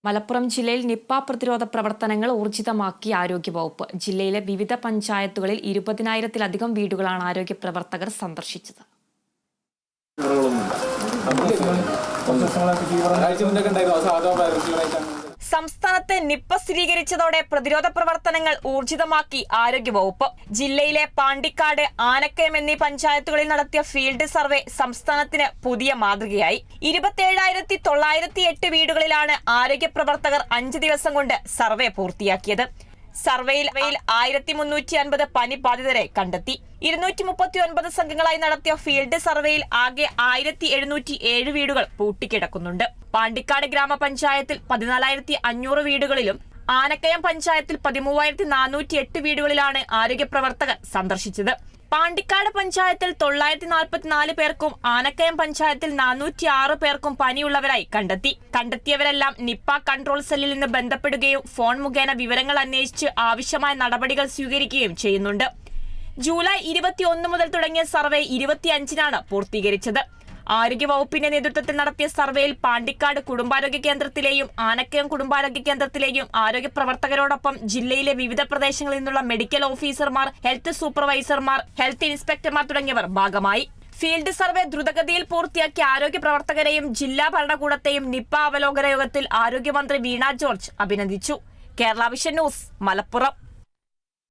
മലപ്പുറം ജില്ലയിൽ നിപ്പ പ്രതിരോധ പ്രവർത്തനങ്ങൾ ഊർജിതമാക്കി ആരോഗ്യവകുപ്പ്. ജില്ലയിലെ വിവിധ പഞ്ചായത്തുകളിൽ 20,000-ലധികം വീടുകളാണ് ആരോഗ്യ പ്രവർത്തകർ സന്ദർശിച്ചത്. സംസ്ഥാനത്ത് നിപ്പ സ്ഥിരീകരിച്ചതോടെ പ്രതിരോധ പ്രവർത്തനങ്ങൾ ഊർജിതമാക്കി ആരോഗ്യവകുപ്പ്. ജില്ലയിലെ പാണ്ടിക്കാട്, ആനക്കയം എന്നീ പഞ്ചായത്തുകളിൽ നടത്തിയ ഫീൽഡ് സർവേ സംസ്ഥാനത്തിന് പുതിയ മാതൃകയായി. 27,908 വീടുകളിലാണ് ആരോഗ്യ പ്രവർത്തകർ 5 ദിവസം കൊണ്ട് സർവേ പൂർത്തിയാക്കിയത്. സർവേയിൽ 1350 പനി ബാധിതരെ കണ്ടെത്തി. 239 സംഘങ്ങളായി നടത്തിയ ഫീൽഡ് സർവേയിൽ ആകെ 1707 വീടുകൾ പൂട്ടിക്കിടക്കുന്നുണ്ട്. പാണ്ടിക്കാട് ഗ്രാമപഞ്ചായത്തിൽ 14,500 വീടുകളിലും ആനക്കയം പഞ്ചായത്തിൽ 13,408 വീടുകളിലാണ് ആരോഗ്യ പ്രവർത്തകർ സന്ദർശിച്ചത്. പാണ്ടിക്കാട് പഞ്ചായത്തിൽ 944 പേർക്കും ആനക്കയം പഞ്ചായത്തിൽ 406 പേർക്കും പനിയുള്ളവരായി കണ്ടെത്തി. കണ്ടെത്തിയവരെല്ലാം നിപ്പ കൺട്രോൾ സെല്ലിൽ നിന്ന് ബന്ധപ്പെടുകയും ഫോൺ മുഖേന വിവരങ്ങൾ അന്വേഷിച്ച് ആവശ്യമായ നടപടികൾ സ്വീകരിക്കുകയും ചെയ്യുന്നുണ്ട്. ജൂലൈ 21 മുതൽ തുടങ്ങിയ സർവേ 25-നാണ് പൂർത്തീകരിച്ചത്. ആരോഗ്യവകുപ്പിന്റെ നേതൃത്വത്തിൽ നടത്തിയ സർവേയിൽ പാണ്ടിക്കാട് കുടുംബാരോഗ്യ കേന്ദ്രത്തിലെയും ആനക്കയം കുടുംബാരോഗ്യ കേന്ദ്രത്തിലെയും ആരോഗ്യ പ്രവർത്തകരോടൊപ്പം ജില്ലയിലെ വിവിധ പ്രദേശങ്ങളിൽ നിന്നുള്ള മെഡിക്കൽ ഓഫീസർമാർ, ഹെൽത്ത് സൂപ്പർവൈസർമാർ, ഹെൽത്ത് ഇൻസ്പെക്ടർമാർ തുടങ്ങിയവർ ഭാഗമായി. ഫീൽഡ് സർവേ ദ്രുതഗതിയിൽ പൂർത്തിയാക്കിയ ആരോഗ്യ പ്രവർത്തകരെയും ജില്ലാ ഭരണകൂടത്തെയും നിപ്പ അവലോകന യോഗത്തിൽ ആരോഗ്യമന്ത്രി വീണ ജോർജ് അഭിനന്ദിച്ചു. Kerala vision news, Malappuram.